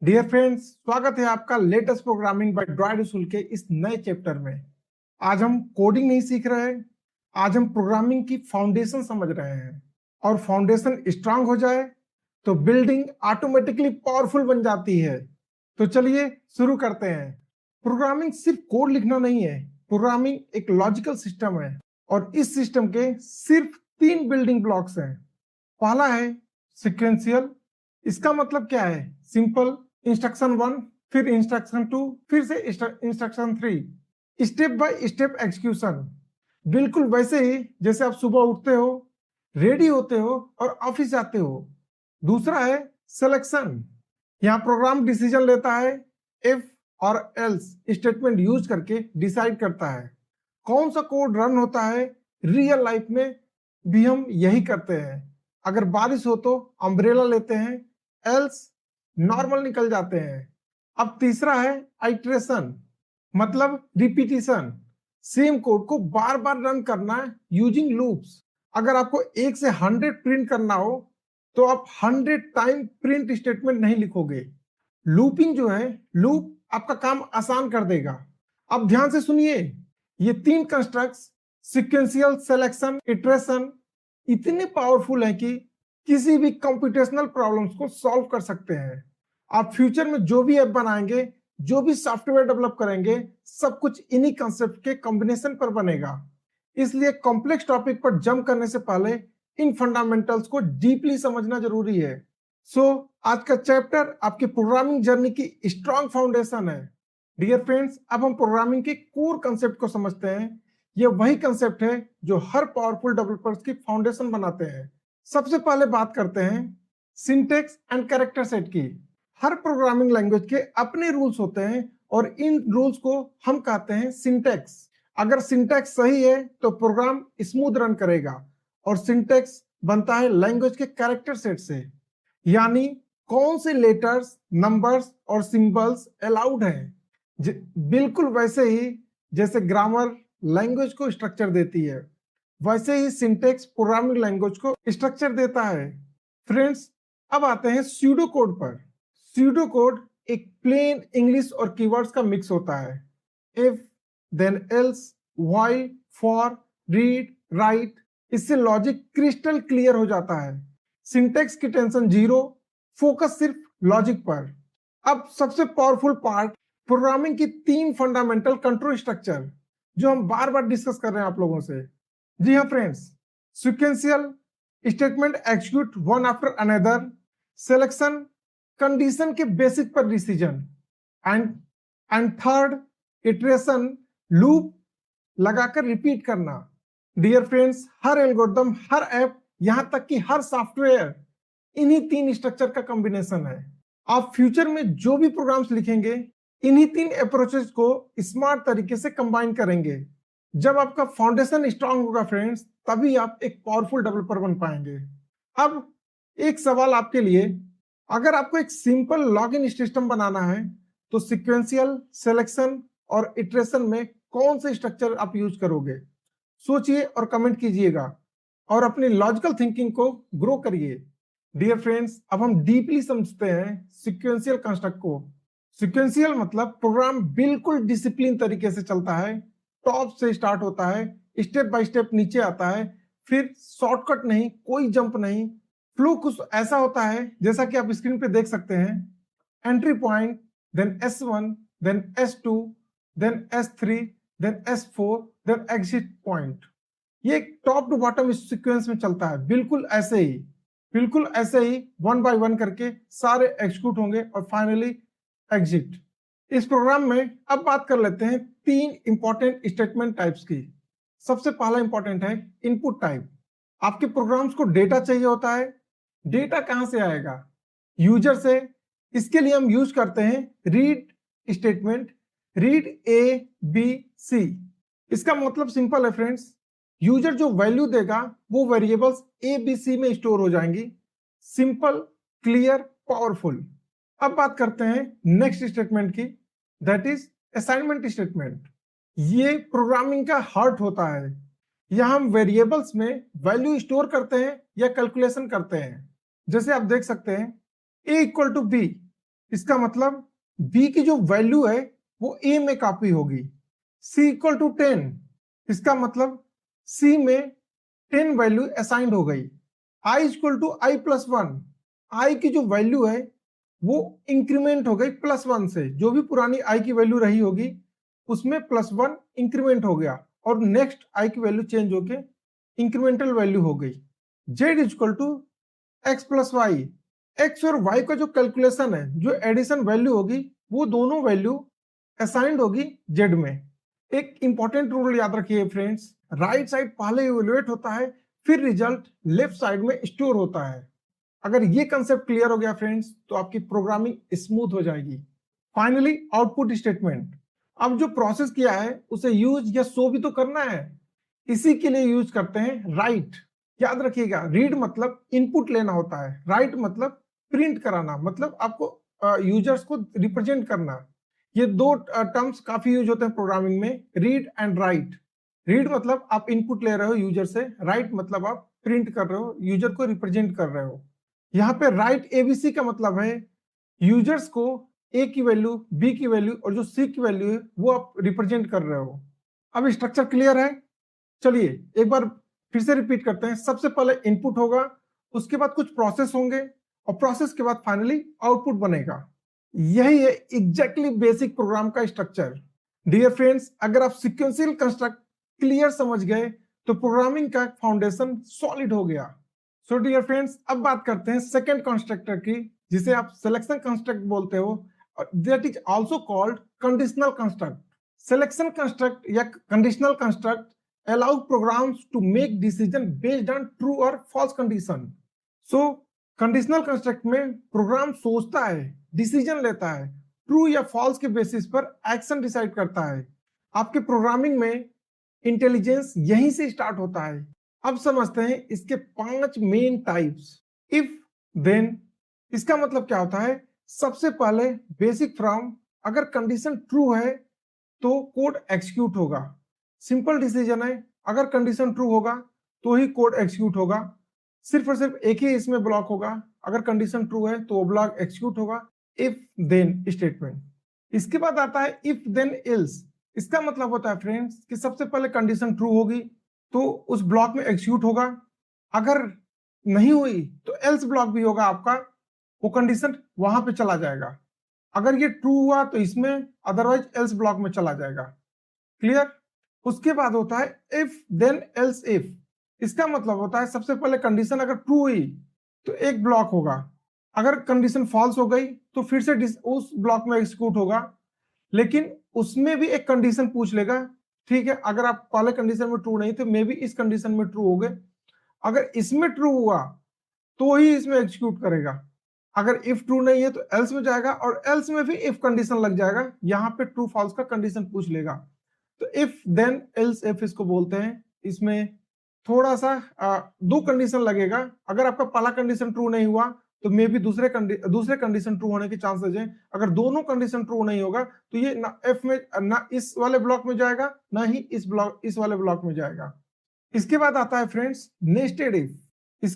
Dear friends, स्वागत है आपका लेटेस्ट प्रोग्रामिंग बाय ड्राइड स्कूल के इस नए चैप्टर में। आज हम कोडिंग नहीं सीख रहे हैं, आज हम प्रोग्रामिंग की फाउंडेशन समझ रहे हैं। और फाउंडेशन स्ट्रांग हो जाए तो बिल्डिंग ऑटोमेटिकली पावरफुल बन जाती है। तो चलिए शुरू करते हैं। प्रोग्रामिंग सिर्फ कोड लिखना नहीं है, प्रोग्रामिंग एक लॉजिकल सिस्टम है और इस सिस्टम के सिर्फ 3 बिल्डिंग ब्लॉक्स हैं। पहला है सिक्वेंशियल। इसका मतलब क्या है? सिंपल इंस्ट्रक्शन 1, फिर इंस्ट्रक्शन 2, फिर से instruction 3, step by step execution. बिल्कुल वैसे ही जैसे आप सुबह उठते हो, रेडी होते हो और ऑफिस जाते हो। दूसरा है सिलेक्शन। यहाँ प्रोग्राम डिसीजन लेता है, इफ और एल्स स्टेटमेंट यूज करके डिसाइड करता है कौन सा कोड रन होता है। रियल लाइफ में भी हम यही करते हैं। अगर बारिश हो तो अम्ब्रेला लेते हैं, एल्स नॉर्मल निकल जाते हैं। अब तीसरा है आइट्रेशन, मतलब रिपीटिशन। सेम कोड को बार बार रन करना यूजिंग लूप्स। अगर आपको 1 से 100 प्रिंट करना हो तो आप 100 टाइम प्रिंट स्टेटमेंट नहीं लिखोगे। लूपिंग जो है, लूप आपका काम आसान कर देगा। अब ध्यान से सुनिए, ये 3 कंस्ट्रक्ट्स सीक्वेंशियल, सिलेक्शन, इटरेशन इतने पावरफुल हैं कि किसी भी कंप्यूटेशनल प्रॉब्लम्स को सॉल्व कर सकते हैं। आप फ्यूचर में जो भी ऐप बनाएंगे, जो भी सॉफ्टवेयर डेवलप करेंगे, सब कुछ इन्हीं कंसेप्ट के कॉम्बिनेशन पर बनेगा। इसलिए कॉम्प्लेक्स टॉपिक पर जंप करने से पहले इन फंडामेंटल्स को डीपली समझना जरूरी है। आज का चैप्टर आपकी प्रोग्रामिंग जर्नी की स्ट्रॉन्ग फाउंडेशन है। डियर फ्रेंड्स, अब हम प्रोग्रामिंग के कोर कंसेप्ट को समझते हैं। ये वही कंसेप्ट है जो हर पावरफुल डेवलपर्स की फाउंडेशन बनाते हैं। सबसे पहले बात करते हैं सिंटेक्स एंड कैरेक्टर सेट की। हर प्रोग्रामिंग लैंग्वेज के अपने रूल्स होते हैं और इन रूल्स को हम कहते हैं सिंटेक्स। अगर सिंटेक्स सही है तो प्रोग्राम स्मूथ रन करेगा और सिंटेक्स बनता है लैंग्वेज के कैरेक्टर सेट से, यानी कौन से लेटर्स, नंबर्स और सिंबल्स अलाउड हैं। बिल्कुल वैसे ही जैसे ग्रामर लैंग्वेज को स्ट्रक्चर देती है, वैसे ही सिंटेक्स प्रोग्रामिंग लैंग्वेज को स्ट्रक्चर देता है। फ्रेंड्स, अब आते हैं स्यूडो कोड पर। स्यूडो कोड एक प्लेन इंग्लिश और कीवर्ड्स का मिक्स होता है। If, then else, while, for, read, write. इससे लॉजिक क्रिस्टल क्लियर हो जाता है। सिंटेक्स की टेंशन जीरो, फोकस सिर्फ लॉजिक पर। अब सबसे पावरफुल पार्ट, प्रोग्रामिंग की 3 फंडामेंटल कंट्रोल स्ट्रक्चर जो हम बार बार डिस्कस कर रहे हैं आप लोगों से। जी हाँ friends, sequential statement execute one after another, selection condition के बेसिक पर decision, and third iteration loop लगाकर रिपीट करना। डियर फ्रेंड्स, हर एल्गोरिथम, हर ऐप, यहां तक कि हर सॉफ्टवेयर इन्हीं 3 स्ट्रक्चर का कॉम्बिनेशन है। आप फ्यूचर में जो भी प्रोग्राम्स लिखेंगे, इन्हीं 3 अप्रोचेस को स्मार्ट तरीके से कंबाइन करेंगे। जब आपका फाउंडेशन स्ट्रांग होगा फ्रेंड्स, तभी आप एक पावरफुल डेवलपर बन पाएंगे। अब एक सवाल आपके लिए, अगर आपको एक सिंपल लॉगिन सिस्टम बनाना है तो सीक्वेंशियल, सिलेक्शन और इटरेशन में कौन से स्ट्रक्चर आप यूज करोगे? सोचिए और कमेंट कीजिएगा और अपनी लॉजिकल थिंकिंग को ग्रो करिए। डियर फ्रेंड्स, अब हम डीपली समझते हैं सीक्वेंशियल कंस्ट्रक्ट को। सीक्वेंशियल मतलब प्रोग्राम बिल्कुल डिसिप्लिन तरीके से चलता है, टॉप से स्टार्ट होता है, स्टेप बाय स्टेप नीचे आता है, फिर शॉर्टकट नहीं, कोई जंप नहीं। फ्लो कुछ ऐसा होता है जैसा कि आप स्क्रीन पे देख सकते हैं। Entry point, then S1, then S2, then S3, then S4, then exit point. ये टॉप टू बॉटम इस सीक्वेंस में चलता है। बिल्कुल ऐसे ही 1 बाय 1 करके सारे एग्जीक्यूट होंगे और फाइनली एग्जिट। इस प्रोग्राम में अब बात कर लेते हैं 3 इंपॉर्टेंट स्टेटमेंट टाइप्स की। सबसे पहला इंपॉर्टेंट है इनपुट टाइप। आपके प्रोग्राम्स को डेटा चाहिए होता है। डेटा कहां से आएगा? यूजर से। इसके लिए हम यूज करते हैं read statement, read A B C. इसका मतलब सिंपल है फ्रेंड्स, यूजर जो वैल्यू देगा वो वेरिएबल्स ए बी सी में स्टोर हो जाएंगी। Simple, clear, powerful. अब बात करते हैं नेक्स्ट स्टेटमेंट की, दैट इज असाइनमेंट स्टेटमेंट। ये प्रोग्रामिंग का हार्ट होता है। यहां हम वेरिएबल्स में वैल्यू स्टोर करते हैं या कैलकुलेशन करते हैं। जैसे आप देख सकते हैं, a इक्वल टू बी, इसका मतलब b की जो वैल्यू है वो a में कॉपी होगी। c इक्वल टू 10, इसका मतलब c में 10 वैल्यू असाइंड हो गई। i equal to i plus 1, i की जो वैल्यू है वो इंक्रीमेंट हो गई प्लस 1 से, जो भी पुरानी i की वैल्यू रही होगी उसमें प्लस 1 इंक्रीमेंट हो गया और नेक्स्ट i की वैल्यू चेंज होके इंक्रीमेंटल वैल्यू हो गई। z equal to x plus Y, X और वाई का जो कैलकुलेशन है, जो एडिशन वैल्यू होगी वो दोनों वैल्यू असाइंड होगी जेड में। एक इंपॉर्टेंट रूल याद रखिए फ्रेंड्स, राइट साइड पहले इवेल्युएट होता है, फिर रिजल्ट लेफ्ट साइड में स्टोर होता है। अगर ये कंसेप्ट क्लियर हो गया फ्रेंड्स तो आपकी प्रोग्रामिंग स्मूथ हो जाएगी। Finally output statement. अब जो प्रोसेस किया है उसे यूज या शो भी तो करना है, इसी के लिए यूज करते हैं राइट। याद रखिएगा, रीड मतलब इनपुट लेना होता है, राइट मतलब प्रिंट कराना, मतलब आपको यूजर्स को रिप्रेजेंट करना। ये दो टर्म्स काफी यूज होते हैं प्रोग्रामिंग में, रीड एंड राइट। रीड मतलब आप इनपुट ले रहे हो यूजर से, राइट मतलब आप प्रिंट कर रहे हो, यूजर को रिप्रेजेंट कर रहे हो। यहाँ पे राइट एबीसी का मतलब है यूजर्स को ए की वैल्यू, बी की वैल्यू और जो सी की वैल्यू है वो आप रिप्रेजेंट कर रहे हो। अब स्ट्रक्चर क्लियर है? चलिए एक बार फिर से रिपीट करते हैं। सबसे पहले इनपुट होगा, उसके बाद कुछ प्रोसेस होंगे और प्रोसेस के बाद फाइनली आउटपुट बनेगा। यही है एग्जैक्टली बेसिक प्रोग्राम का स्ट्रक्चर। डियर फ्रेंड्स, अगर आप सीक्वेंशियल कंस्ट्रक्ट क्लियर समझ गए तो प्रोग्रामिंग का फाउंडेशन सॉलिड हो गया। सो डियर फ्रेंड्स, अब बात करते हैं सेकंड कंस्ट्रक्टर की, जिसे आप सिलेक्शन कंस्ट्रक्ट बोलते हो, that is also called conditional construct. Selection construct या conditional construct allow programs to make decision based on true or false condition. So conditional construct में प्रोग्राम सोचता है, डिसीजन लेता है, ट्रू या फॉल्स के बेसिस पर एक्शन डिसाइड करता है। आपके प्रोग्रामिंग में इंटेलिजेंस यहीं से स्टार्ट होता है। अब समझते हैं इसके 5 मेन टाइप्स। इफ देन, इसका मतलब क्या होता है? सबसे पहले बेसिक फ्रॉम, अगर कंडीशन ट्रू है तो कोड एग्जीक्यूट होगा। सिंपल डिसीजन है, अगर कंडीशन ट्रू होगा तो ही कोड एग्जीक्यूट होगा। सिर्फ और सिर्फ एक ही इसमें ब्लॉक होगा, अगर कंडीशन ट्रू है तो वो ब्लॉक एग्जीक्यूट होगा, इफ देन स्टेटमेंट। इसके बाद आता है इफ देन एल्स। इसका मतलब होता है फ्रेंड्स कि सबसे पहले कंडीशन ट्रू होगी तो उस ब्लॉक में एग्जीक्यूट होगा, अगर नहीं हुई तो एल्स ब्लॉक भी होगा आपका, वो कंडीशन वहां पे चला जाएगा। अगर ये ट्रू हुआ तो इसमें, अदरवाइज एल्स ब्लॉक में चला जाएगा। क्लियर? उसके बाद होता है इफ देन एल्स इफ। इसका मतलब होता है सबसे पहले कंडीशन अगर ट्रू हुई तो एक ब्लॉक होगा, अगर कंडीशन फॉल्स हो गई तो फिर से उस ब्लॉक में एग्जीक्यूट होगा, लेकिन उसमें भी एक कंडीशन पूछ लेगा। ठीक है, अगर आप पहले कंडीशन में ट्रू नहीं थे, मे बी इस कंडीशन में ट्रू हो गए, अगर इसमें ट्रू हुआ तो ही इसमें एग्जीक्यूट करेगा। अगर इफ ट्रू नहीं है तो एल्स में जाएगा और एल्स में भी इफ कंडीशन लग जाएगा, यहां पे ट्रू फॉल्स का कंडीशन पूछ लेगा। तो इफ देन एल्स इफ इसको बोलते हैं। इसमें थोड़ा सा दो कंडीशन लगेगा, अगर आपका पहला कंडीशन ट्रू नहीं हुआ तो मे बी दूसरे कंडीशन ट्रू होने के चांसेस हैं। अगर दोनों कंडीशन ट्रू नहीं होगा तो ये ना एफ में, ना इस वाले ब्लॉक में जाएगा, ना ही इस वाले ब्लॉक में जाएगा। इसके बाद आता है फ्रेंड्स नेस्टेड इफ।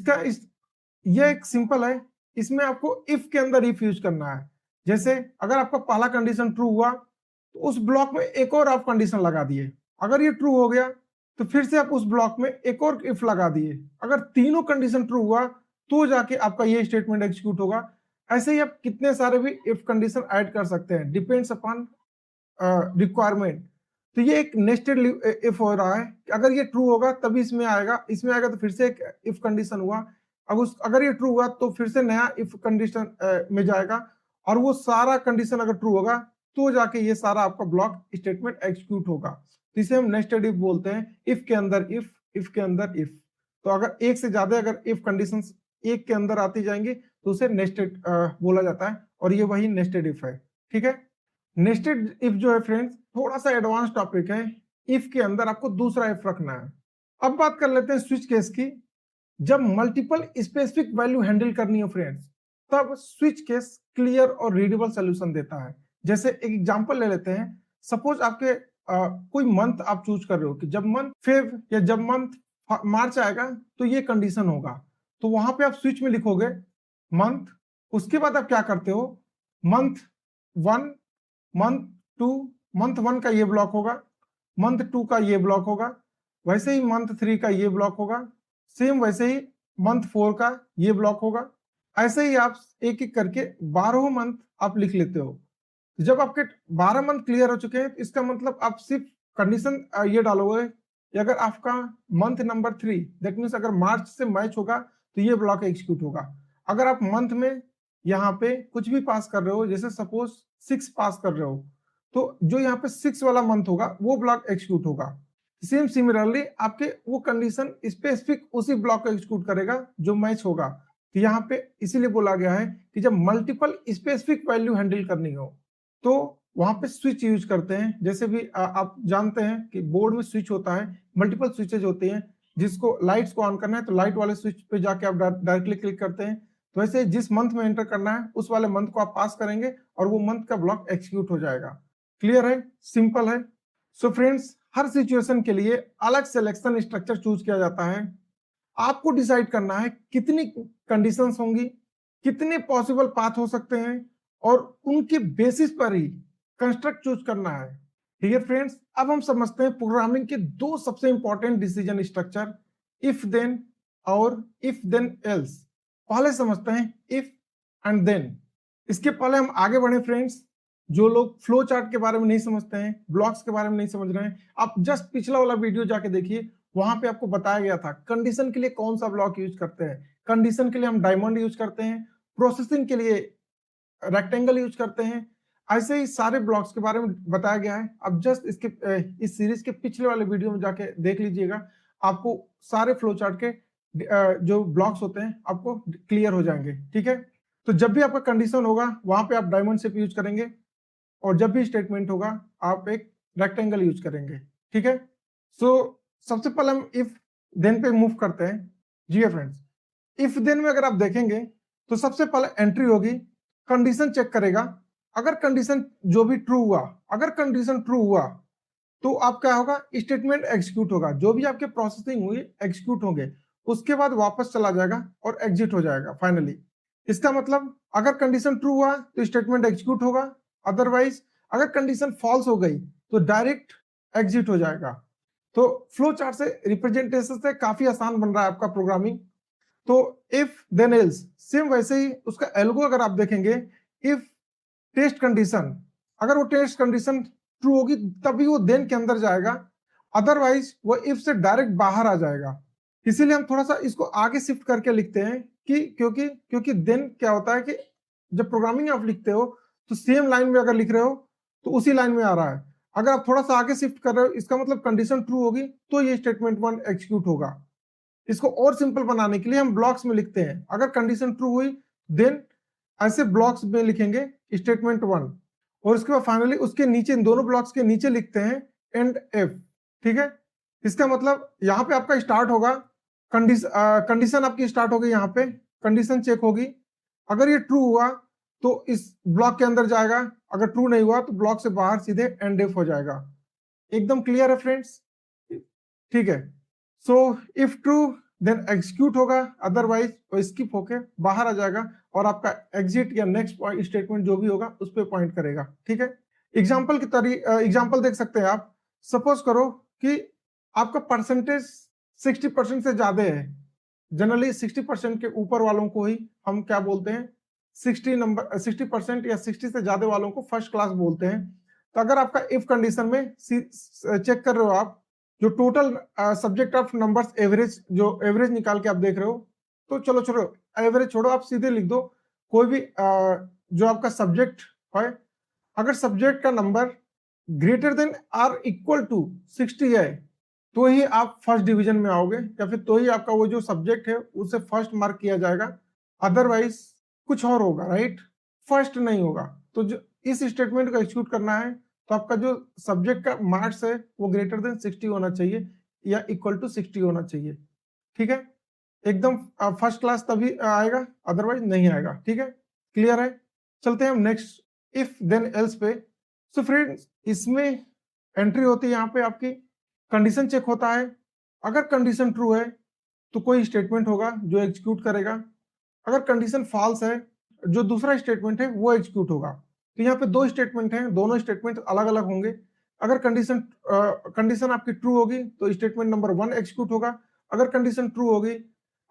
यह एक सिंपल है, इसमें आपको इफ के अंदर इफ यूज करना है। जैसे अगर आपका पहला कंडीशन ट्रू हुआ तो उस ब्लॉक में एक और आप कंडीशन लगा दिए, अगर ये ट्रू हो गया तो फिर से आप उस ब्लॉक में एक और इफ लगा दिए, अगर तीनों कंडीशन ट्रू हुआ तो जाके आपका ये स्टेटमेंट एग्जीक्यूट होगा। ऐसे ही आप कितने सारे भी इफ कंडीशन ऐड कर सकते हैं, डिपेंड्स अपॉन रिक्वायरमेंट। तो ये एक नेस्टेड इफ हो रहा है कि अगर ये ट्रू होगा तभी इसमें आएगा तो फिर से एक इफ कंडीशन हुआ, अगर ये ट्रू हुआ तो फिर से नया इफ कंडीशन में जाएगा, और वो सारा कंडीशन अगर ट्रू होगा तो जाके ये सारा आपका ब्लॉक स्टेटमेंट एग्जीक्यूट होगा। तो इसे हम नेस्टेड इफ बोलते हैं, इफ के अंदर इफ के अंदर इफ। तो अगर एक से ज्यादा अगर इफ कंडीशंस एक के अंदर आती जाएंगी तो उसे नेस्टेड बोला जाता है, और ये वही नेस्टेड इफ है। ठीक है, नेस्टेड इफ जो है फ्रेंड्स थोड़ा सा एडवांस टॉपिक है, इफ के अंदर आपको दूसरा इफ रखना है। अब बात कर लेते हैं स्विच केस की। जब मल्टीपल स्पेसिफिक वैल्यू हैंडल करनी हो फ्रेंड्स, तब स्विच केस क्लियर और रीडेबल सोल्यूशन देता है। जैसे एक एग्जांपल ले लेते हैं, सपोज आपके कोई मंथ आप चूज कर रहे हो कि जब मंथ फेब या जब मंथ मार्च आएगा तो ये कंडीशन होगा, तो वहां पे आप स्विच में लिखोगे मंथ, उसके बाद आप क्या करते हो, मंथ 1, मंथ 2, मंथ 1 का ये ब्लॉक होगा, मंथ 2 का ये ब्लॉक होगा, वैसे ही मंथ 3 का ये ब्लॉक होगा, सेम वैसे ही मंथ 4 का ये ब्लॉक होगा। ऐसे ही आप एक एक करके 12 मंथ आप लिख लेते हो। जब आपके 12 मंथ क्लियर हो चुके हैं, इसका मतलब आप सिर्फ कंडीशन ये डालोगे कि अगर आपका मंथ नंबर 3 दैट मीन्स अगर मार्च से मैच होगा तो ये ब्लॉक एग्जीक्यूट होगा। अगर आप मंथ में यहाँ पे कुछ भी पास कर रहे हो, जैसे सपोज 6 पास कर रहे हो, तो जो यहाँ पे 6 वाला मंथ होगा वो ब्लॉक एग्जीक्यूट होगा। सेम सिमिलरली आपके वो कंडीशन स्पेसिफिक उसी ब्लॉक को एग्जीक्यूट करेगा जो मैच होगा। तो यहाँ पे इसीलिए बोला गया है कि जब मल्टीपल स्पेसिफिक वैल्यू हैंडल करनी हो तो वहां पे स्विच यूज करते हैं। जैसे भी आप जानते हैं कि बोर्ड में स्विच होता है, मल्टीपल स्विचेज होते हैं, जिसको लाइट्स को ऑन करना है तो लाइट वाले स्विच पे जाके आप डायरेक्टली क्लिक करते हैं। तो वैसे जिस मंथ में एंटर करना है उस वाले मंथ को आप पास करेंगे और वो मंथ का ब्लॉक एग्जीक्यूट हो जाएगा। क्लियर है, सिंपल है। सो फ्रेंड्स, हर सिचुएशन के लिए अलग सिलेक्शन स्ट्रक्चर चूज किया जाता है। आपको डिसाइड करना है कितनी कंडीशंस होंगी, कितने पॉसिबल पाथ हो सकते हैं और उनके बेसिस पर ही कंस्ट्रक्ट चूज करना है। ठीक है फ्रेंड्स, अब हम समझते हैं प्रोग्रामिंग के दो सबसे important decision structure, if then और इफ देन एल्स। पहले समझते हैं इफ एंड देन। इसके पहले हम आगे बढ़े फ्रेंड्स, जो लोग फ्लो चार्ट के बारे में नहीं समझते हैं, ब्लॉक्स के बारे में नहीं समझ रहे हैं, आप जस्ट पिछला वाला वीडियो जाके देखिए, वहां पे आपको बताया गया था कंडीशन के लिए कौन सा ब्लॉक यूज करते हैं। कंडीशन के लिए हम डायमंड यूज करते हैं, प्रोसेसिंग के लिए रेक्टेंगल यूज करते हैं। ऐसे ही सारे ब्लॉक्स के बारे में बताया गया है। अब जस्ट इसके इस सीरीज के पिछले वाले वीडियो में जाके देख लीजिएगा, आपको सारे फ्लो चार्ट के जो ब्लॉक्स होते हैं आपको क्लियर हो जाएंगे। ठीक है, तो जब भी आपका कंडीशन होगा वहां पे आप डायमंड शेप यूज करेंगे और जब भी स्टेटमेंट होगा आप एक रेक्टेंगल यूज करेंगे। ठीक है, सो सबसे पहले हम इफ देन पे मूव करते हैं। जी फ्रेंड्स, इफ देन में अगर आप देखेंगे तो सबसे पहले एंट्री होगी, कंडीशन चेक करेगा। अगर कंडीशन जो भी ट्रू हुआ, अगर कंडीशन ट्रू हुआ तो आप क्या होगा, स्टेटमेंट एग्जीक्यूट होगा, जो भी आपके प्रोसेसिंग हुई एग्जीक्यूट होंगे, उसके बाद वापस चला जाएगा और एग्जिट हो जाएगा फाइनली। इसका मतलब अगर कंडीशन ट्रू हुआ तो स्टेटमेंट एग्जीक्यूट होगा, अदरवाइज अगर कंडीशन फॉल्स हो गई तो डायरेक्ट एग्जिट हो जाएगा। तो फ्लो चार्ट से रिप्रेजेंटेशन से काफी आसान बन रहा है आपका प्रोग्रामिंग। तो इफ देन एल्स सेम वैसे ही उसका एल्गो अगर आप देखेंगे, इफ टेस्ट कंडीशन, अगर वो टेस्ट कंडीशन ट्रू होगी तभी वो देन के अंदर जाएगा, अदरवाइज वो इफ से डायरेक्ट बाहर आ जाएगा। इसीलिए हम थोड़ा सा इसको आगे शिफ्ट करके लिखते हैं कि क्योंकि देन क्या होता है कि जब प्रोग्रामिंग आप लिखते हो तो सेम लाइन में अगर लिख रहे हो तो उसी लाइन में आ रहा है। अगर आप थोड़ा सा आगे शिफ्ट कर रहे हो इसका मतलब कंडीशन ट्रू होगी तो ये स्टेटमेंट 1 एग्जीक्यूट होगा। इसको और सिंपल बनाने के लिए हम ब्लॉक्स में लिखते हैं, अगर कंडीशन ट्रू हुई देन ऐसे ब्लॉक्स में लिखेंगे स्टेटमेंट 1 और उसके बाद फाइनली उसके नीचे, इन दोनों ब्लॉक्स के नीचे लिखते हैं एंड एफ। ठीक है, इसका मतलब यहाँ पे आपका स्टार्ट होगा, कंडीशन आपकी स्टार्ट होगी, यहाँ पे कंडीशन चेक होगी, अगर ये ट्रू हुआ तो इस ब्लॉक के अंदर जाएगा, अगर ट्रू नहीं हुआ तो ब्लॉक से बाहर सीधे एंड एफ हो जाएगा। एकदम क्लियर है फ्रेंड्स? ठीक है, so if true then execute होगा, अदरवाइज वो स्किप होके बाहर आ जाएगा और आपका एग्जिट या नेक्स्ट स्टेटमेंट जो भी होगा उस पर पॉइंट करेगा। ठीक है, एग्जाम्पल की एग्जाम्पल देख सकते हैं आप। सपोज करो कि आपका परसेंटेज 60% से ज्यादा है। जनरली 60% के ऊपर वालों को ही हम क्या बोलते हैं, 60% या 60 से ज्यादा वालों को फर्स्ट क्लास बोलते हैं। तो अगर आपका इफ कंडीशन में चेक कर रहे हो आप, जो total subject of numbers average, जो एवरेज निकाल के आप देख रहे हो, तो चलो छोड़ो एवरेज छोड़ो, आप सीधे लिख दो कोई भी जो आपका सब्जेक्ट है, अगर सब्जेक्ट का number greater than or equal to 60 है तो ही आप फर्स्ट डिवीजन में आओगे, या फिर तो ही आपका वो जो सब्जेक्ट है उसे फर्स्ट मार्क किया जाएगा, अदरवाइज कुछ और होगा, राइट, फर्स्ट नहीं होगा। तो जो इस स्टेटमेंट को एग्जीक्यूट करना है तो आपका जो सब्जेक्ट का मार्क्स है वो ग्रेटर देन 60 होना चाहिए या इक्वल टू 60 होना चाहिए। ठीक है, एकदम फर्स्ट क्लास तभी आएगा, अदरवाइज नहीं आएगा। ठीक है, क्लियर है? चलते हैं हम नेक्स्ट इफ देन एल्स पे। सो फ्रेंड्स, इसमें एंट्री होती है यहाँ पे आपकी, कंडीशन चेक होता है, अगर कंडीशन ट्रू है तो कोई स्टेटमेंट होगा जो एग्जीक्यूट करेगा, अगर कंडीशन फॉल्स है जो दूसरा स्टेटमेंट है वो एग्जीक्यूट होगा। तो यहाँ पे दो स्टेटमेंट हैं, दोनों स्टेटमेंट अलग अलग होंगे। अगर कंडीशन आपकी ट्रू होगी तो स्टेटमेंट नंबर 1 एग्जीक्यूट होगा, अगर कंडीशन ट्रू होगी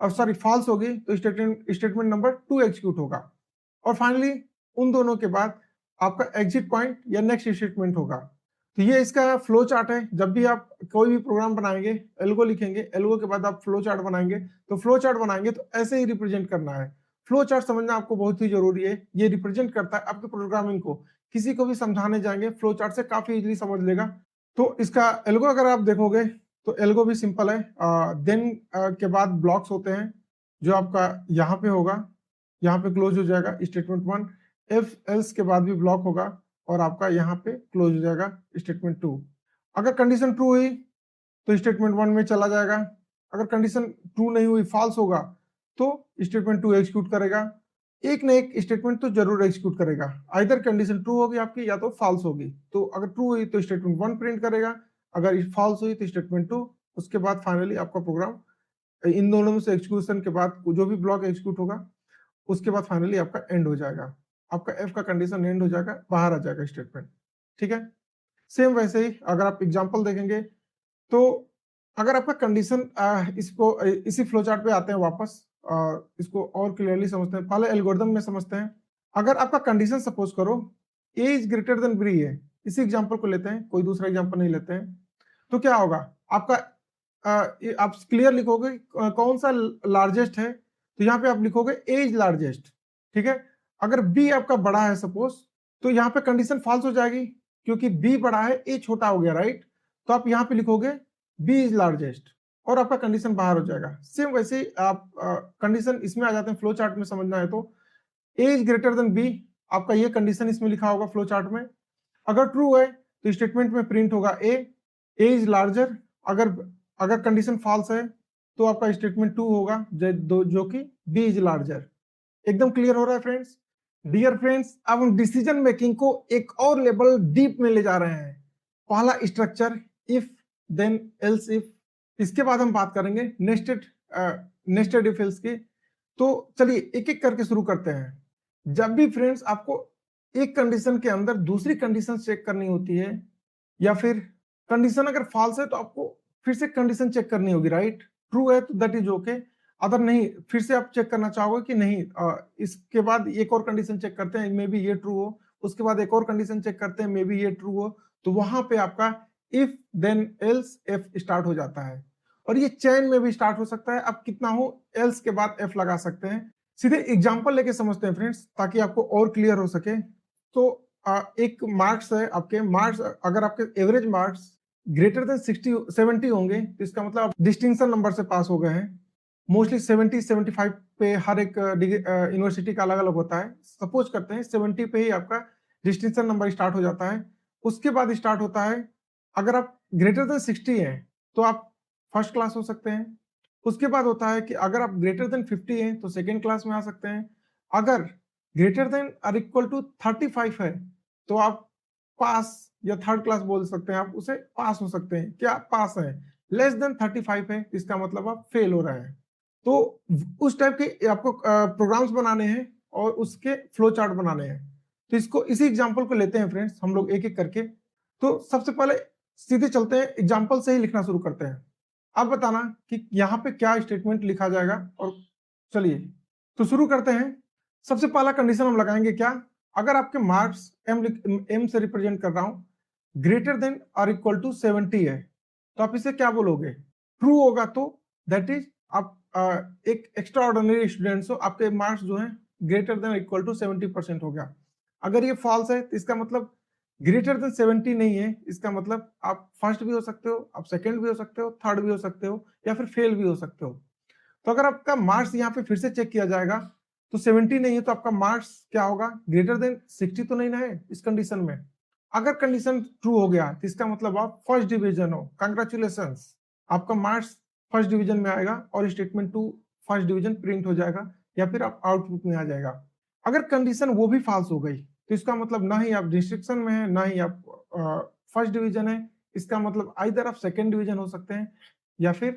सॉरी फॉल्स होगी तो स्टेटमेंट नंबर 2 एग्जीक्यूट होगा। और फाइनली उन दोनों के बाद आपका एग्जिट पॉइंट या नेक्स्ट स्टेटमेंट होगा। तो ये इसका फ्लो चार्ट है। जब भी आप कोई भी प्रोग्राम बनाएंगे, एल्गो लिखेंगे, एल्गो के बाद आप फ्लो चार्ट बनाएंगे, तो फ्लो चार्ट बनाएंगे तो ऐसे ही रिप्रेजेंट करना है। फ्लो चार्ट समझना आपको बहुत ही जरूरी है, ये रिप्रेजेंट करता है आपके प्रोग्रामिंग को। किसी को भी समझाने जाएंगे फ्लो चार्ट से काफी इजीली समझ लेगा। तो इसका एल्गो अगर आप देखोगे तो एल्गो भी सिंपल है। देन के बाद ब्लॉक्स होते हैं जो आपका यहाँ पे होगा, यहाँ पे क्लोज हो जाएगा स्टेटमेंट 1। इफ एल्स के बाद भी ब्लॉक होगा और आपका यहाँ पे क्लोज हो जाएगा स्टेटमेंट 2। अगर कंडीशन ट्रू हुई तो स्टेटमेंट 1 में चला जाएगा, अगर कंडीशन ट्रू नहीं हुई फॉल्स होगा तो स्टेटमेंट 2 एग्जीक्यूट करेगा। एक न एक स्टेटमेंट तो जरूर एग्जीक्यूट करेगा, आइदर कंडीशन ट्रू होगी आपकी या तो फॉल्स होगी। तो अगर ट्रू हुई तो स्टेटमेंट 1 प्रिंट करेगा, अगर फॉल्स हुई तो स्टेटमेंट 2। उसके बाद फाइनली आपका प्रोग्राम इन दोनों में से एग्जीक्यूशन के बाद जो भी ब्लॉक एग्जीक्यूट होगा उसके बाद फाइनली आपका एंड हो जाएगा, आपका एफ का कंडीशन एंड हो जाएगा, बाहर आ जाएगा स्टेटमेंट। ठीक है, सेम वैसे ही अगर आप एग्जांपल देखेंगे तो अगर आपका कंडीशन इसको इसी फ्लो चार्ट पे आते हैं वापस, इसको और क्लियरली समझते हैं। पहले एल्गोरिथम में समझते हैं। अगर आपका कंडीशन सपोज करो ए इज ग्रेटर देन बी है, इसी एग्जांपल को लेते हैं, कोई दूसरा एग्जांपल नहीं लेते हैं। तो क्या होगा आपका आप क्लियर लिखोगे कौन सा लार्जेस्ट है, तो यहाँ पे आप लिखोगे ए इज लार्जेस्ट। ठीक है, अगर बी आपका बड़ा है सपोज, तो यहाँ पे कंडीशन फॉल्स हो जाएगी क्योंकि बी बड़ा है ए छोटा हो गया, राइट। तो आप यहाँ पे लिखोगे बी इज लार्जेस्ट और आपका कंडीशन बाहर हो जाएगा। सेम वैसे ही आप कंडीशन इसमें आ जाते हैं फ्लो चार्ट में समझना है तो A is greater than B, आपका ये कंडीशन इसमें लिखा होगा फ्लो चार्ट में। अगर ट्रू है तो स्टेटमेंट में प्रिंट होगा ए इज लार्जर। अगर अगर कंडीशन फॉल्स है तो आपका स्टेटमेंट 2 होगा जो कि बी इज लार्जर। एकदम क्लियर हो रहा है फ्रेंड्स। डियर फ्रेंड्स, अब हम डिसीजन मेकिंग को एक और लेवल डीप में ले जा रहे हैं। पहला structure if then else if, इसके बाद हम बात करेंगे नेस्टेड इफ एल्स की। तो चलिए एक एक करके शुरू करते हैं। जब भी फ्रेंड्स आपको एक कंडीशन के अंदर दूसरी कंडीशन चेक करनी होती है या फिर कंडीशन अगर फॉल्स है तो आपको फिर से कंडीशन चेक करनी होगी, राइट। ट्रू है तो दैट इज ओके, अगर नहीं फिर से आप चेक करना चाहोगे कि नहीं इसके बाद एक और कंडीशन चेक करते हैं, मे बी ये ट्रू हो, उसके बाद एक और कंडीशन चेक करते हैं, मे बी ये ट्रू हो। तो वहां पे आपका if then else if start हो जाता है और ये चेन में भी स्टार्ट हो सकता है। अब कितना हो एल्स के बाद एफ लगा सकते हैं। सीधे एग्जांपल लेके समझते हैं फ्रेंड्स ताकि आपको और क्लियर हो सके। तो एक मार्क्स है आपके मार्क्स, अगर आपके एवरेज मार्क्स ग्रेटर देन 70 होंगे तो इसका मतलब आप डिस्टिंक्शन नंबर से पास हो गए हैं। मोस्टली 70-75 पे हर एक यूनिवर्सिटी का अलग अलग होता है। सपोज करते हैं 70 पे ही आपका डिस्टिंक्शन नंबर स्टार्ट हो जाता है। उसके बाद स्टार्ट होता है अगर आप ग्रेटर देन 60 हैं तो आप फर्स्ट क्लास हो सकते हैं। उसके बाद होता है कि अगर आप ग्रेटर देन 50 हैं तो सेकेंड क्लास में आ सकते हैं। अगर ग्रेटर देन और इक्वल टू 35 है तो आप पास या थर्ड क्लास बोल सकते हैं, आप उसे पास हो सकते हैं। क्या पास है, लेस देन 35 है इसका मतलब आप फेल हो रहे हैं। तो उस टाइप के आपको प्रोग्राम्स बनाने हैं और उसके फ्लो चार्ट बनाने हैं। तो इसको इसी एग्जांपल को लेते हैं फ्रेंड्स हम लोग एक एक करके। तो सबसे पहले सीधे चलते हैं, एग्जांपल से ही लिखना शुरू करते हैं। आप बताना कि यहाँ पे क्या स्टेटमेंट लिखा जाएगा। और चलिए तो शुरू करते हैं। सबसे पहला कंडीशन हम लगाएंगे क्या, अगर आपके मार्क्स एम से रिप्रेजेंट कर रहा हूं ग्रेटर देन और इक्वल टू 70 है तो आप इसे क्या बोलोगे, ट्रू होगा तो दैट इज आप एक एक्स्ट्रा ऑर्डिनरी स्टूडेंट्स हो, आपके मार्क्स जो है ग्रेटर देन इक्वल टू 70% हो गया। अगर ये फॉल्स है तो इसका मतलब ग्रेटर देन 70 नहीं है, इसका मतलब आप फर्स्ट भी हो सकते हो, आप सेकंड भी हो सकते हो, थर्ड भी हो सकते हो या फिर फेल भी हो सकते हो। तो अगर आपका मार्क्स यहाँ पे फिर से चेक किया जाएगा तो 70 नहीं है तो आपका मार्क्स क्या होगा, ग्रेटर देन 60 तो नहीं ना है इस कंडीशन में। अगर कंडीशन ट्रू हो गया तो इसका मतलब आप फर्स्ट डिवीजन हो, कंग्रेचुलेशन, आपका मार्क्स फर्स्ट डिवीजन में आएगा और स्टेटमेंट 2 फर्स्ट डिवीजन प्रिंट हो जाएगा या फिर आप आउटपुट में आ जाएगा। अगर कंडीशन वो भी फॉल्स हो गई तो इसका मतलब ना ही आप डिस्ट्रिक्शन में है ना ही आप फर्स्ट डिवीजन है, इसका मतलब आइदर आप सेकेंड डिवीजन हो सकते हैं या फिर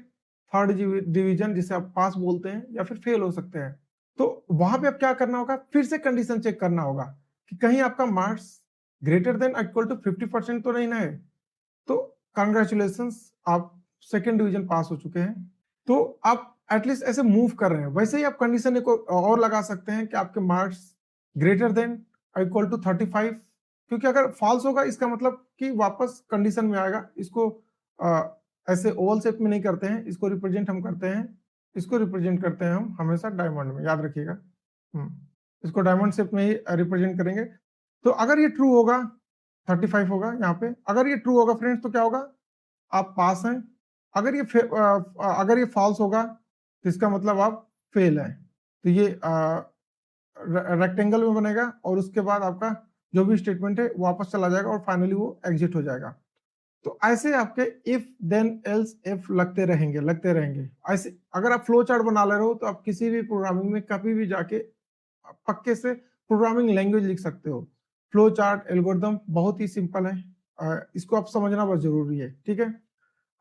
थर्ड डिवीजन जिसे आप पास बोलते हैं या फिर फेल हो सकते हैं। तो वहां पे अब क्या करना होगा, फिर से कंडीशन चेक करना होगा कि कहीं आपका marks greater than equal to 50% तो नहीं ना है। तो कांग्रेचुलेशंस, आप सेकेंड डिवीजन पास हो चुके हैं। तो आप एटलीस्ट ऐसे मूव कर रहे हैं। वैसे ही आप कंडीशन एक और लगा सकते हैं कि आपके marks greater than equal to 35, क्योंकि अगर फॉल्स होगा इसका मतलब कि वापस कंडीशन में आएगा। इसको ऐसे ओवल शेप में नहीं करते हैं, इसको रिप्रेजेंट हम करते हैं, इसको रिप्रेजेंट करते हैं हम हमेशा डायमंड में, याद रखिएगा। इसको डायमंड शेप में ही रिप्रेजेंट करेंगे। तो अगर ये ट्रू होगा 35 होगा यहाँ पे। अगर ये ट्रू होगा फ्रेंड्स तो क्या होगा, आप पास हैं। अगर ये फॉल्स होगा तो इसका मतलब आप फेल हैं। तो ये रेक्टेंगल में बनेगा और उसके बाद आपका जो भी स्टेटमेंट है वापस चला जाएगा और फाइनली वो एग्जिट हो जाएगा। तो ऐसे आपके इफ देन एल्स इफ लगते रहेंगे ऐसे। अगर आप फ्लो चार्ट बना ले रहे हो तो आप किसी भी प्रोग्रामिंग में कभी भी जाके पक्के से प्रोग्रामिंग लैंग्वेज लिख सकते हो। फ्लो चार्ट एल्गोरिदम बहुत ही सिंपल है, इसको आप समझना बहुत जरूरी है, ठीक है।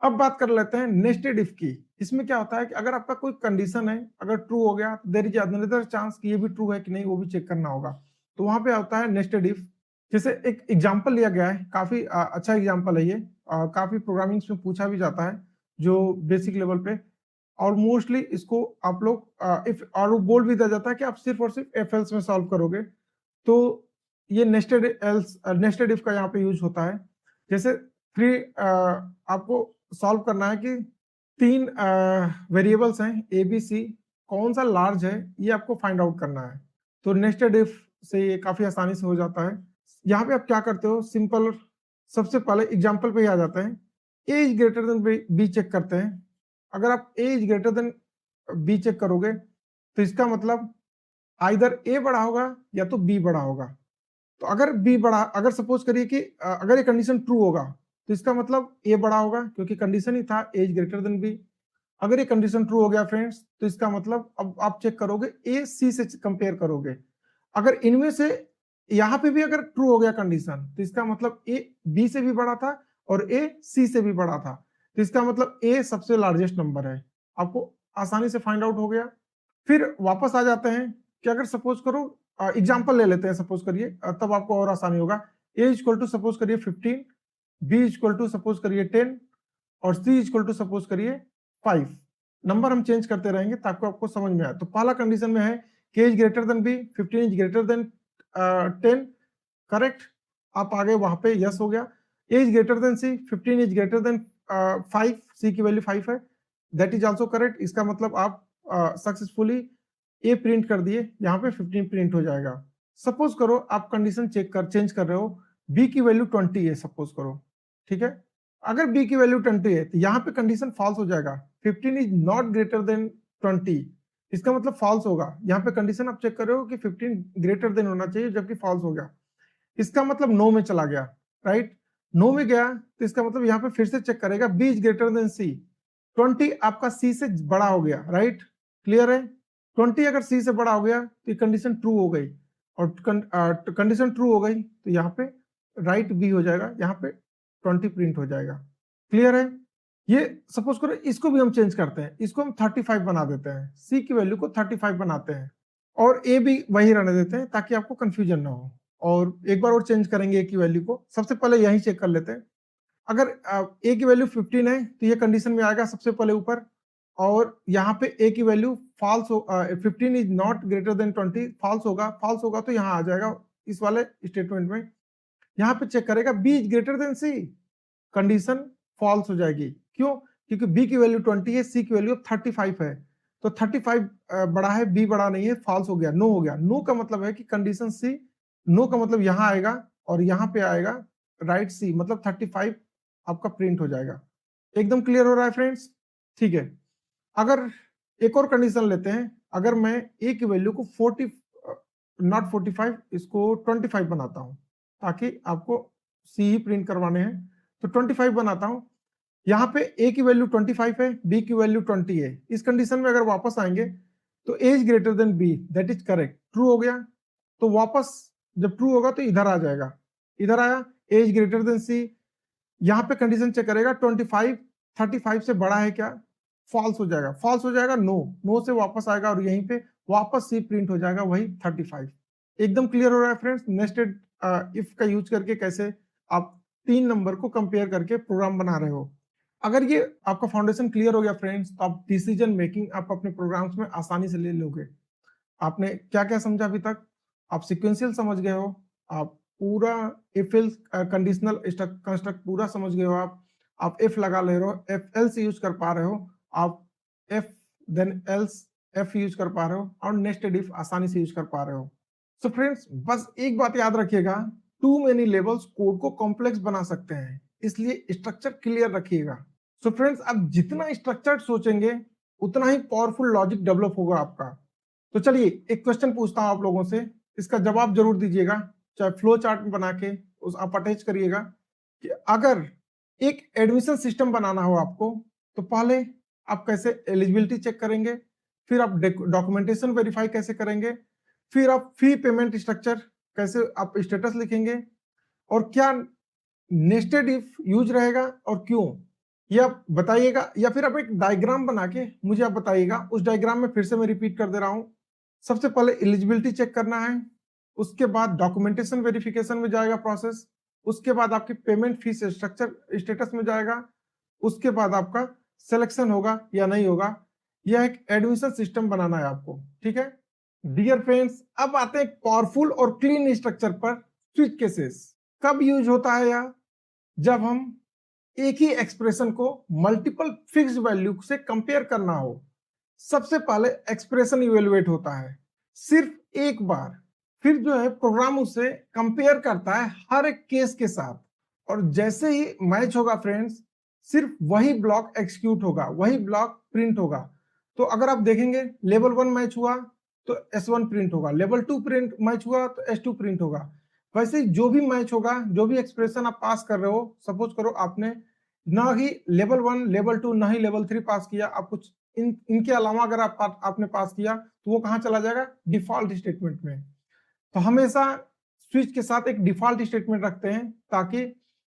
अब बात कर लेते हैं नेस्टेड इफ की। इसमें क्या होता है कि अगर आपका कोई कंडीशन है, अगर ट्रू हो गया तो देयर इज अनदर चांस कि ये भी ट्रू है कि नहीं, वो भी चेक करना होगा। तो वहां पे आता है नेस्टेड इफ। जैसे एक एग्जांपल लिया गया है, काफी अच्छा एग्जांपल है ये, काफी प्रोग्रामिंग में पूछा भी जाता है जो बेसिक लेवल पे। और मोस्टली इसको आप लोग इफ और वो बोल भी दिया जाता है कि आप सिर्फ और सिर्फ एफ एल्स में सॉल्व करोगे। तो ये नेस्टेड इफ का यहाँ पे यूज होता है। जैसे थ्री आपको सॉल्व करना है कि तीन वेरिएबल्स हैं ए बी सी, कौन सा लार्ज है ये आपको फाइंड आउट करना है। तो नेस्टेड इफ से ये काफी आसानी से हो जाता है। यहाँ पे आप क्या करते हो, सिंपल, सबसे पहले एग्जांपल पे ही आ जाते हैं। A is greater than B check करते हैं। अगर आप A is greater than B check करोगे तो इसका मतलब आइदर ए बड़ा होगा या तो बी बड़ा होगा। तो अगर बी बड़ा, अगर सपोज करिए कि अगर ये कंडीशन ट्रू होगा तो इसका मतलब ए बड़ा होगा, क्योंकि कंडीशन ही था ए इज ग्रेटर देन बी। अगर ये कंडीशन ट्रू हो गया फ्रेंड्स तो इसका मतलब अब आप चेक करोगे ए सी से कंपेयर करोगे। अगर इनमें से यहाँ पे भी अगर ट्रू हो गया कंडीशन तो इसका मतलब ए बी से भी बड़ा था और ए सी से भी बड़ा था। तो इसका मतलब ए सबसे लार्जेस्ट नंबर है। आपको आसानी से फाइंड आउट हो गया। फिर वापस आ जाते हैं कि अगर सपोज करो, एग्जांपल ले लेते हैं, सपोज करिए, तब आपको और आसानी होगा। ए इक्वल टू सपोज करिए 15, बी इक्वल टू सपोज करिए 10 और सी इक्वल टू सपोज करिए 5। नंबर हम चेंज करते रहेंगे ताकि आपको समझ में आए। तो पहला कंडीशन में है के is greater than B, 15 is greater than 10, correct. आप आगे वहां पे यस हो गया। A is greater than C, 15 is greater than 5, C की वैल्यू 5 है, दैट इज आल्सो करेक्ट। इसका मतलब आप सक्सेसफुली ए प्रिंट कर दिए, यहाँ पे 15 प्रिंट हो जाएगा। सपोज करो आप कंडीशन चेंज कर रहे हो, बी की वैल्यू 20 है सपोज करो, ठीक है। अगर बी की वैल्यू 20 है तो यहाँ पे कंडीशन फॉल्स हो जाएगा, 15 इज नॉट ग्रेटर देन 20, इसका मतलब फॉल्स होगा। यहाँ पे कंडीशन आप चेक कर रहे हो कि 15 ग्रेटर देन होना चाहिए जबकि फॉल्स हो गया, इसका मतलब नो में चला गया, राइट। नो में गया तो इसका मतलब यहाँ पे फिर से चेक करेगा बी इज ग्रेटर देन सी, 20 आपका सी से बड़ा हो गया, राइट, क्लियर है। 20 अगर सी से बड़ा हो गया तो ये कंडीशन ट्रू हो गई, और कंडीशन ट्रू हो गई तो यहाँ पे राइट बी हो जाएगा, यहाँ पे 20 प्रिंट हो जाएगा, क्लियर है। ये सपोज करो इसको भी हम चेंज करते हैं, इसको हम 35 बना देते हैं, सी की वैल्यू को 35 बनाते हैं और ए भी वही रहने देते हैं ताकि आपको कंफ्यूजन ना हो। और एक बार और चेंज करेंगे ए की वैल्यू को, सबसे पहले यही चेक कर लेते हैं। अगर ए की वैल्यू 15 है तो ये कंडीशन में आएगा सबसे पहले ऊपर, और यहाँ पे ए की वैल्यू फॉल्स हो, 15 is not greater than 20, false होगा तो यहाँ आ जाएगा इस वाले स्टेटमेंट में। यहाँ पे चेक करेगा B is greater than C, condition false हो जाएगी, क्यों, क्योंकि बी की वैल्यू 20 है, सी की वैल्यू 35 है। तो 35 बड़ा है, बी बड़ा नहीं है, फॉल्स हो गया, नो हो गया। नो का मतलब है कि कंडीशन सी, नो का मतलब यहाँ आएगा और यहाँ पे आएगा राइट सी, मतलब 35 आपका प्रिंट हो जाएगा। एकदम क्लियर हो रहा है फ्रेंड्स, ठीक है। अगर एक और कंडीशन लेते हैं, अगर मैं ए की वैल्यू को 40 नॉट 45 इसको 25 बनाता हूं ताकि आपको सी ही प्रिंट करवाने हैं, तो 25 बनाता हूं। यहाँ पे ए की वैल्यू 25 है, बी की वैल्यू 20 है। इस कंडीशन में अगर वापस आएंगे तो A is greater than B, that is correct, true हो गया। तो वापस जब ट्रू होगा तो इधर आ जाएगा, इधर आया, ए इज ग्रेटर देन सी। यहाँ पे कंडीशन चेक करेगा 25 35 से बड़ा है क्या, फॉल्स हो जाएगा, फॉल्स हो जाएगा नो, नो से वापस आएगा और यहीं पे वापस सी प्रिंट हो जाएगा वही 35। एकदम क्लियर हो रहा है फ्रेंड्स नेस्टेड इफ का यूज करके कैसे आप 3 नंबर को कंपेयर करके प्रोग्राम बना रहे हो। अगर ये आपका फाउंडेशन क्लियर हो गया फ्रेंड्स, तो आप डिसीजन मेकिंग आप अपने प्रोग्राम्स में आसानी से ले लोगे। आपने क्या क्या समझा अभी तक? आप सिक्वेंशियल समझ गए हो, आप पूरा इफ एल्स कंडीशनल कंस्ट्रक्ट पूरा समझ गए हो, आप इफ लगा ले रहे हो, एफ एल्स यूज कर पा रहे हो, आप if then else if use कर पा रहे हो और नेस्टेड इफ आसानी से यूज कर पा रहे हो। सो फ्रेंड्स बस एक बात याद रखिएगा, टू मेनी लेवल्स कोड को कॉम्प्लेक्स बना सकते हैं, इसलिए स्ट्रक्चर क्लियर रखिएगा। सो फ्रेंड्स आप जितना स्ट्रक्चर्ड सोचेंगे उतना ही पावरफुल लॉजिक डेवलप होगा आपका। तो चलिए एक क्वेश्चन पूछता हूं आप लोगों से, इसका जवाब जरूर दीजिएगा, चाहे फ्लो चार्ट में बना के उस आप अटैच करिएगा कि अगर एक एडमिशन सिस्टम बनाना हो आपको, तो पहले आप कैसे एलिजिबिलिटी चेक करेंगे, फिर आप डॉक्यूमेंटेशन वेरीफाई कैसे करेंगे, फिर आप फी पेमेंट स्ट्रक्चर कैसे आप स्टेटस लिखेंगे, और क्या नेस्टेड इफ यूज रहेगा और क्यों, ये आप बताइएगा, या फिर आप एक डायग्राम बना के मुझे आप बताइएगा। उस डायग्राम में फिर से मैं रिपीट कर दे रहा हूं, सबसे पहले एलिजिबिलिटी चेक करना है, उसके बाद डॉक्यूमेंटेशन वेरिफिकेशन में जाएगा प्रोसेस, उसके बाद आपकी पेमेंट फीस स्ट्रक्चर स्टेटस में जाएगा, उसके बाद आपका सिलेक्शन होगा या नहीं होगा। यह एक एडमिशन सिस्टम बनाना है आपको, ठीक है डियर फ्रेंड्स। अब आते हैं पावरफुल और क्लीन स्ट्रक्चर पर। स्विच केसेस कब यूज होता है यार? जब हम एक ही एक्सप्रेशन को मल्टीपल फिक्स्ड वैल्यू से कंपेयर करना हो। सबसे पहले एक्सप्रेशन इवेलुएट होता है सिर्फ एक बार, फिर जो है प्रोग्राम उसे कंपेयर करता है हर एक केस के साथ, और जैसे ही मैच होगा फ्रेंड्स, सिर्फ वही ब्लॉक एग्जीक्यूट होगा, वही ब्लॉक प्रिंट होगा। तो अगर आप देखेंगे लेवल 1 मैच हुआ तो S1 प्रिंट होगा, लेवल 2 प्रिंट मैच हुआ तो S2 प्रिंट होगा। वैसे जो भी मैच होगा, जो भी एक्सप्रेशन आप पास कर रहे हो, सपोज करो आपने ना ही लेवल 1 लेवल 2 ना ही लेवल 3 पास किया, आप कुछ इनके अलावा अगर आपने पास किया तो वो कहां चला जाएगा? डिफॉल्ट स्टेटमेंट में। तो हमेशा स्विच के साथ एक डिफॉल्ट स्टेटमेंट रखते हैं, ताकि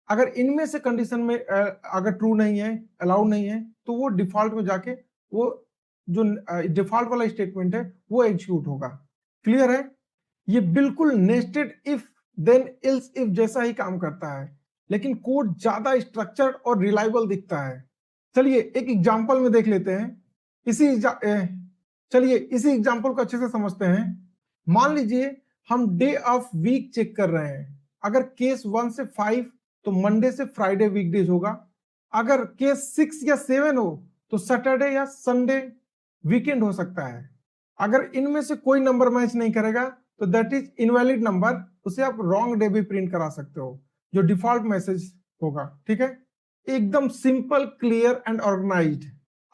अगर इनमें से कंडीशन में अगर ट्रू नहीं है, अलाउ नहीं है, तो वो डिफॉल्ट में जाके वो जो डिफॉल्ट वाला स्टेटमेंट है वो एग्जीक्यूट होगा। क्लियर है? ये बिल्कुल nested if then else if जैसा ही काम करता है, लेकिन कोड ज्यादा स्ट्रक्चर्ड और रिलायबल दिखता है। चलिए एक एग्जांपल में देख लेते हैं। चलिए इसी एग्जांपल को अच्छे से समझते हैं। मान लीजिए हम डे ऑफ वीक चेक कर रहे हैं। अगर केस 1 से 5 तो मंडे से फ्राइडे वीकडेज होगा। अगर केस 6 या 7 हो तो सैटरडे या संडे वीकेंड हो सकता है। अगर इनमें से कोई नंबर मैच नहीं करेगा तो दैट इज इनवैलिड नंबर, उसे आप रॉन्ग डे भी प्रिंट करा सकते हो, जो डिफॉल्ट मैसेज होगा। ठीक है, एकदम सिंपल, क्लियर एंड ऑर्गेनाइज्ड।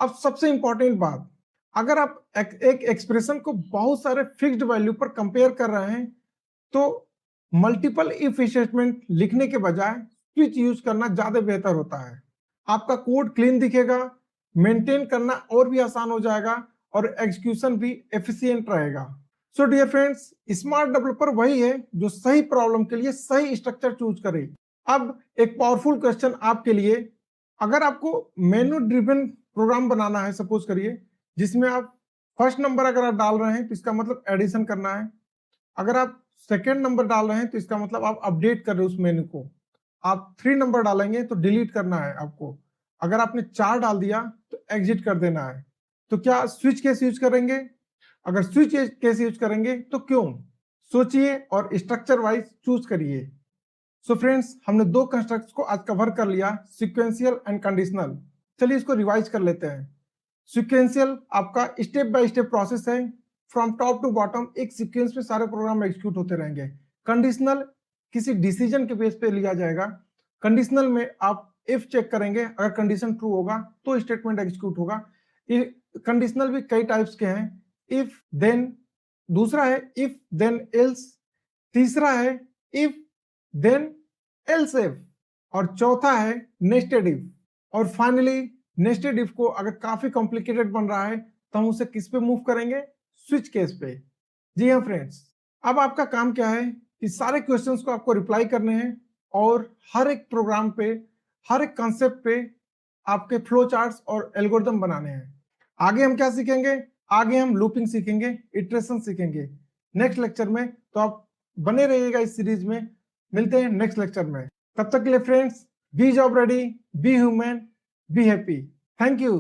अब सबसे इंपॉर्टेंट बात, अगर आप एक एक्सप्रेशन को बहुत सारे फिक्स्ड वैल्यू पर कंपेयर कर रहे हैं, तो मल्टीपल इफ स्टेटमेंट लिखने के बजाय स्विच यूज करना ज्यादा बेहतर होता है। आपका कोड क्लीन दिखेगा, मेंटेन करना और भी आसान हो जाएगा, और एग्जीक्यूशन भी एफिशिएंट रहेगा। So dear friends, smart developer वही है जो सही प्रॉब्लम के लिए सही स्ट्रक्चर चूज करे। अब एक पावरफुल क्वेश्चन आपके लिए, अगर आपको मेनू ड्रिवन प्रोग्राम बनाना है, सपोज करिए, जिसमें आप फर्स्ट नंबर अगर आप डाल रहे हैं तो इसका मतलब एडिशन करना है, अगर आप सेकेंड नंबर डाल रहे हैं तो इसका मतलब आप अपडेट कर रहे हो उस मेनू को, आप 3 नंबर डालेंगे तो डिलीट करना है आपको, अगर आपने 4 डाल दिया तो एग्जिट कर देना है। तो क्या स्विच केस यूज करेंगे? अगर स्विच केस यूज करेंगे तो क्यों? सोचिए और स्ट्रक्चर वाइज चूज करिए। सो फ्रेंड्स, हमने 2 कंस्ट्रक्ट्स को आज कवर कर लिया, सिक्वेंशियल एंड कंडीशनल। चलिए इसको रिवाइज कर लेते हैं। सिक्वेंशियल आपका स्टेप बाय स्टेप प्रोसेस है, फ्रॉम टॉप टू बॉटम एक सीक्वेंस में सारे प्रोग्राम एग्जीक्यूट होते रहेंगे। कंडीशनल किसी डिसीजन के बेस पे लिया जाएगा। कंडीशनल में आप इफ चेक करेंगे, अगर कंडीशन ट्रू होगा तो स्टेटमेंट एग्जीक्यूट होगा। कंडीशनल भी कई टाइप्स के हैं, इफ देन, दूसरा है इफ देन एल्स, तीसरा है इफ देन एल्स इफ, और चौथा है नेस्टेड इफ। और फाइनली नेस्टेड इफ को अगर काफी कॉम्प्लिकेटेड बन रहा है तो हम उसे किस पे मूव करेंगे? स्विच केस पे। जी हाँ फ्रेंड्स, अब आपका काम क्या है कि सारे क्वेश्चंस को आपको रिप्लाई करने हैं, और हर एक प्रोग्राम पे, हर एक कॉन्सेप्ट पे आपके फ्लो चार्ट्स और एल्गोरिदम बनाने हैं। आगे हम क्या सीखेंगे? आगे हम लूपिंग सीखेंगे, इटरेशन सीखेंगे नेक्स्ट लेक्चर में। तो आप बने रहिएगा इस सीरीज में। मिलते हैं नेक्स्ट लेक्चर में। तब तक के लिए friends, be job ready, be human, be happy. Thank you.